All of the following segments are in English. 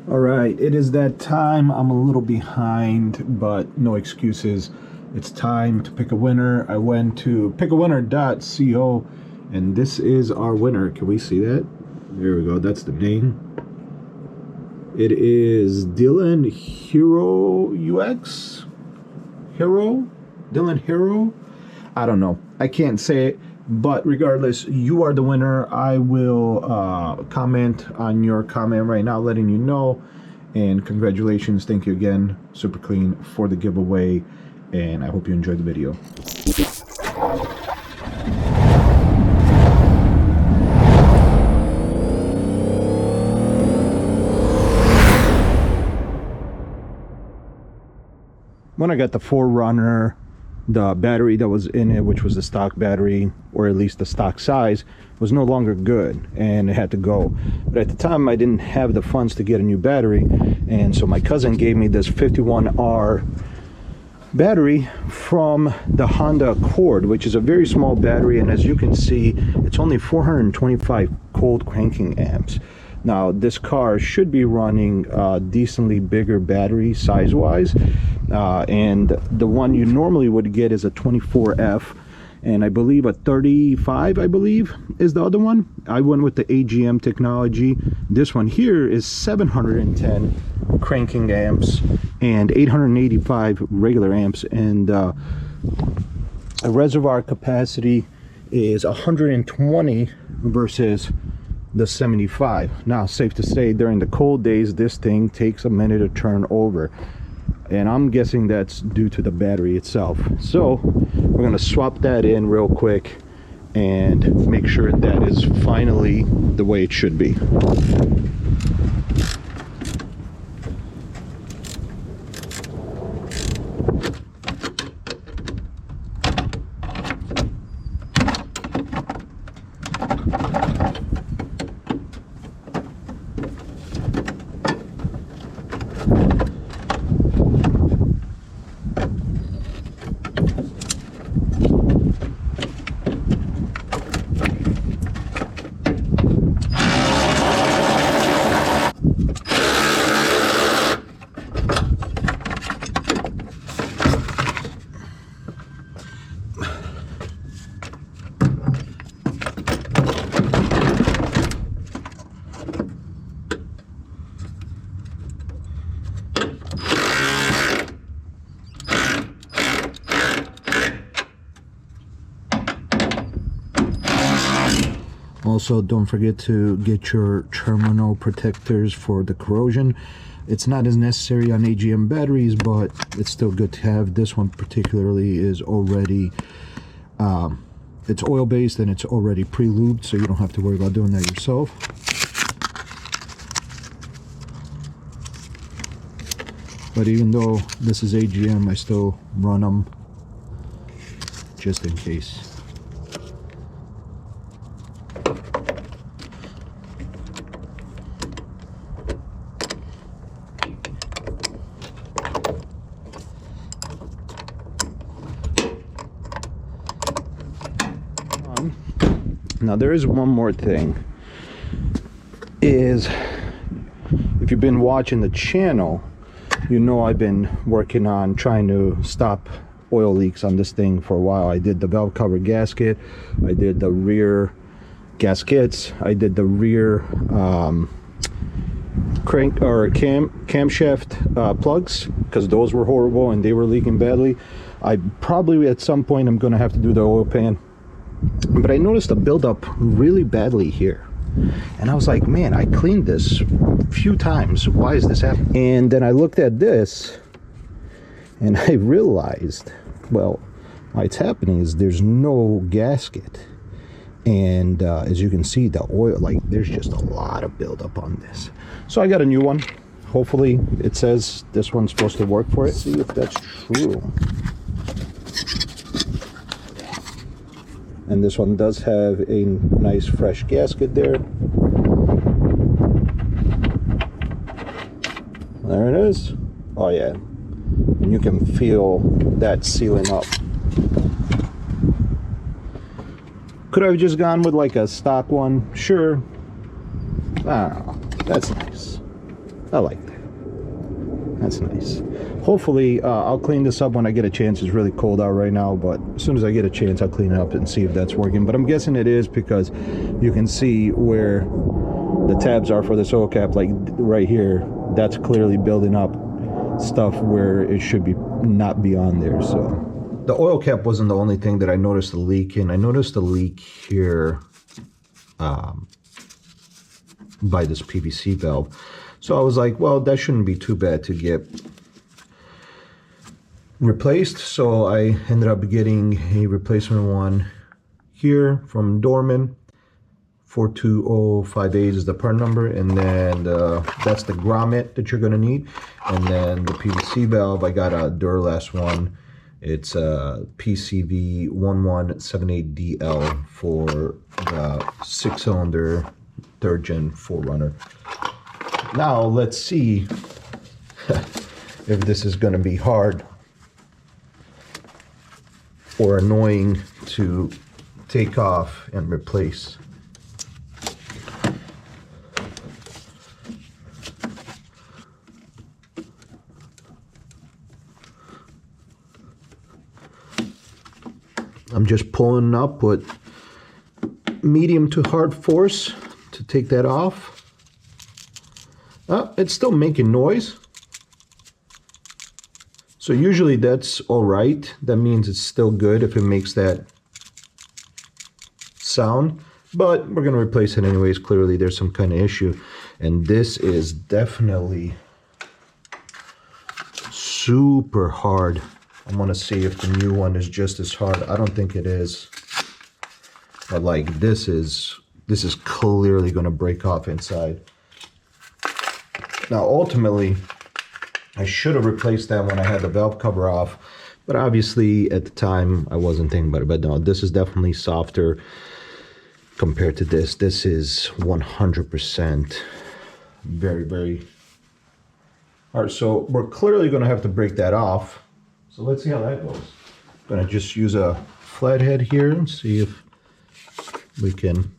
All right, it is that time. I'm a little behind, but no excuses. It's time to pick a winner. I went to pickawinner.co, and this is our winner. Can we see that? There we go. That's the name. It is Dylan Hero UX. Dylan Hero. I don't know. I can't say it. But regardless, you are the winner. I will comment on your comment right now, letting you know. And congratulations. Thank you again, Super Clean, for the giveaway. And I hope you enjoyed the video. When I got the 4Runner, the battery that was in it, which was the stock battery, or at least the stock size, was no longer good and it had to go. But at the time I didn't have the funds to get a new battery, and so my cousin gave me this 51R battery from the Honda Accord, which is a very small battery, and as you can see, it's only 425 cold cranking amps. Now this car should be running a decently bigger battery size wise, and the one you normally would get is a 24F, and I believe a 35 I believe is the other one. I went with the AGM technology. This one here is 710 cranking amps and 885 regular amps, and a reservoir capacity is 120 versus the 75. Now, safe to say, during the cold days, this thing takes a minute to turn over, and I'm guessing that's due to the battery itself. So we're gonna swap that in real quick and make sure that is finally the way it should be. Also, don't forget to get your terminal protectors for the corrosion. It's not as necessary on AGM batteries, but it's still good to have. This one particularly is already it's oil based and it's already pre-lubed, so you don't have to worry about doing that yourself. But even though this is AGM, I still run them just in case. Now there is one more thing, is if you've been watching the channel, you know I've been working on trying to stop oil leaks on this thing for a while. I did the valve cover gasket, I did the rear gaskets, I did the rear crank or camshaft plugs, because those were horrible and they were leaking badly. I probably at some point I'm going to have to do the oil pan. But I noticed a buildup really badly here, and I was like, man, I cleaned this a few times, why is this happening? And then I looked at this and I realized, well, why it's happening is there's no gasket, and as you can see, the oil, like, there's just a lot of buildup on this. So I got a new one. Hopefully it says this one's supposed to work for it. See if that's true. And this one does have a nice fresh gasket there. There it is. Oh yeah, and you can feel that sealing up. Could I have just gone with like a stock one? Sure. Ah, that's nice. I like that. That's nice. Hopefully, I'll clean this up when I get a chance. It's really cold out right now, but as soon as I get a chance, I'll clean it up and see if that's working. But I'm guessing it is, because you can see where the tabs are for this oil cap, like right here. That's clearly building up stuff where it should be not be on there. So the oil cap wasn't the only thing that I noticed a leak in. I noticed a leak here by this PVC valve. So I was like, well, that shouldn't be too bad to get replaced. So I ended up getting a replacement one here from Dorman. 42058 is the part number, and then that's the grommet that you're going to need. And then the PVC valve, I got a Duralast one. It's a PCV 1178DL for the 6-cylinder 3rd gen 4Runner. Now let's see if this is going to be hard or annoying to take off and replace. I'm just pulling up with medium to hard force to take that off. It's still making noise. So usually that's all right. That means it's still good if it makes that sound. But we're going to replace it anyways. Clearly there's some kind of issue. And this is definitely super hard. I want to see if the new one is just as hard. I don't think it is. But like this is clearly going to break off inside. Now ultimately, I should have replaced that when I had the valve cover off, but obviously at the time I wasn't thinking about it. But no, this is definitely softer compared to this. This is 100% very, very hard. So we're clearly going to have to break that off. So let's see how that goes. I'm going to just use a flathead here and see if we can.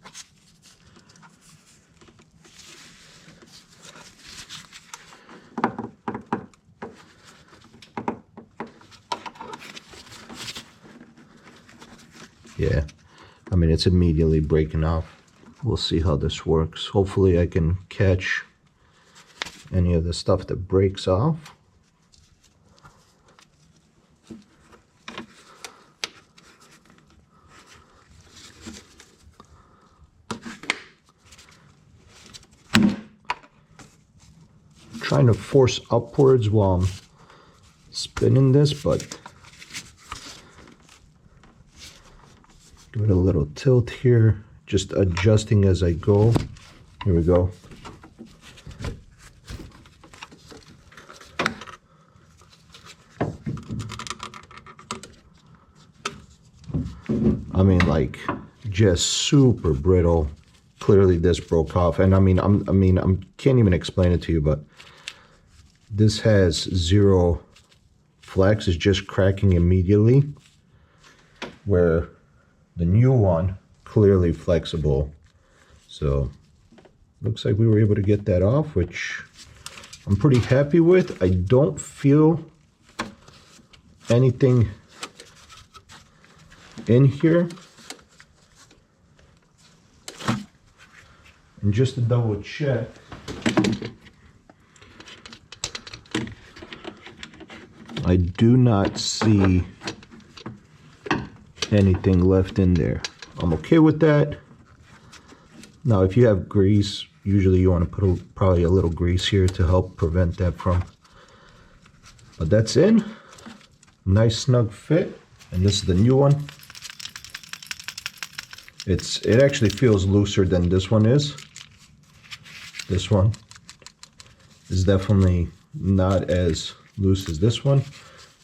Yeah, I mean, it's immediately breaking off. We'll see how this works. Hopefully I can catch any of the stuff that breaks off. Trying to force upwards while I'm spinning this, but give it a little tilt here, just adjusting as I go. Here we go. I mean, like, just super brittle. Clearly this broke off, and I can't even explain it to you, but this has zero flex. It's just cracking immediately, where the new one clearly flexible. So looks like we were able to get that off, which I'm pretty happy with. I don't feel anything in here. And just to double check, I do not see anything left in there. I'm okay with that. Now, if you have grease, usually you want to put probably a little grease here to help prevent that from. But that's in. Nice snug fit. And this is the new one. It actually feels looser than this one is. This one is definitely not as loose as this one,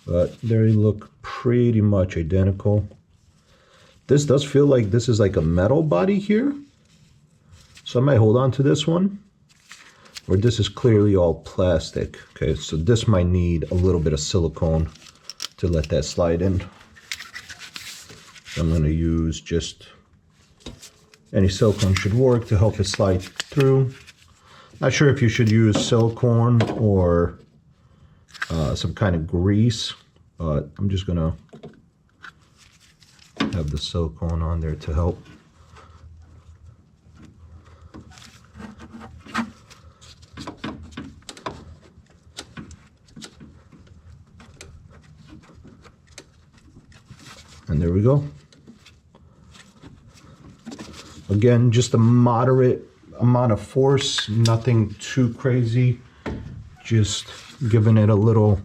but they look pretty much identical. This does feel like this is like a metal body here, so I might hold on to this one, or this is clearly all plastic. Okay, so this might need a little bit of silicone to let that slide in. I'm going to use just any silicone should work to help it slide through. Not sure if you should use silicone or some kind of grease, but I'm just gonna have the silicone on there to help. And there we go. Again, just a moderate amount of force, nothing too crazy. Just giving it a little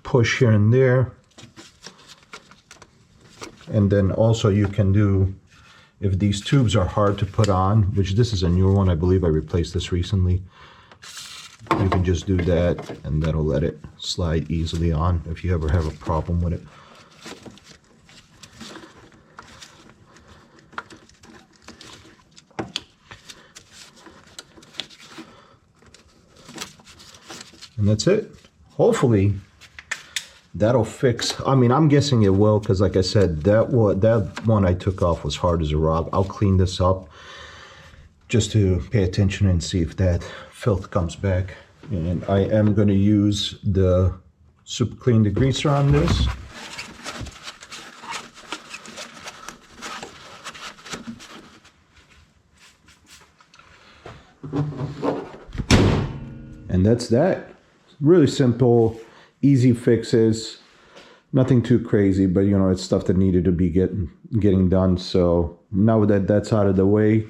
push here and there. And then also you can do, if these tubes are hard to put on, which this is a newer one, I believe I replaced this recently. You can just do that and that'll let it slide easily on if you ever have a problem with it. And that's it. Hopefully that'll fix. I mean, I'm guessing it will, because like I said, that one I took off was hard as a rock. I'll clean this up just to pay attention and see if that filth comes back. And I am going to use the Super Clean degreaser on this. And that's that. Really simple, easy fixes, nothing too crazy, but you know, it's stuff that needed to be getting done. So now that that's out of the way,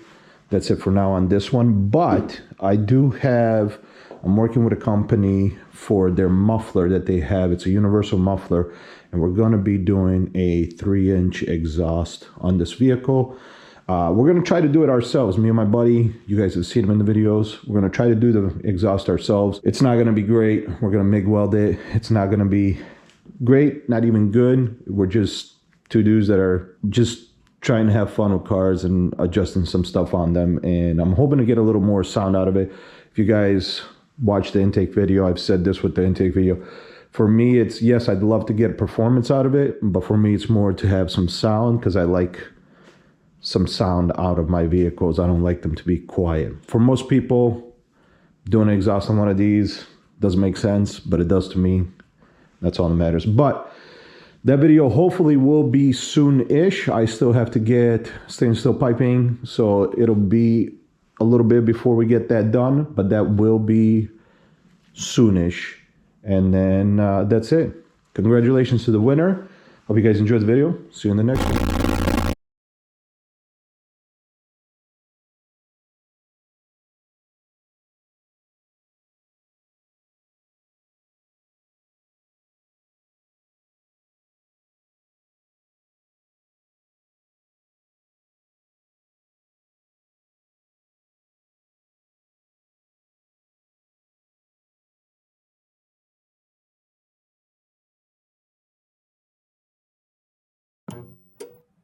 that's it for now on this one. But I do have, I'm working with a company for their muffler that they have. It's a universal muffler, and we're going to be doing a 3-inch exhaust on this vehicle. We're going to try to do it ourselves. Me and my buddy, you guys have seen him in the videos. We're going to try to do the exhaust ourselves. It's not going to be great. We're going to MIG weld it. It's not going to be great, not even good. We're just two dudes that are just trying to have fun with cars and adjusting some stuff on them. And I'm hoping to get a little more sound out of it. If you guys watch the intake video, I've said this with the intake video. For me, it's, yes, I'd love to get performance out of it, but for me, it's more to have some sound, because I like some sound out of my vehicles. I don't like them to be quiet. For most people, doing an exhaust on one of these doesn't make sense, but it does to me. That's all that matters. But that video hopefully will be soon-ish. I still have to get stainless steel piping, so it'll be a little bit before we get that done, but that will be soonish. And then that's it. Congratulations to the winner. Hope you guys enjoyed the video. See you in the next one.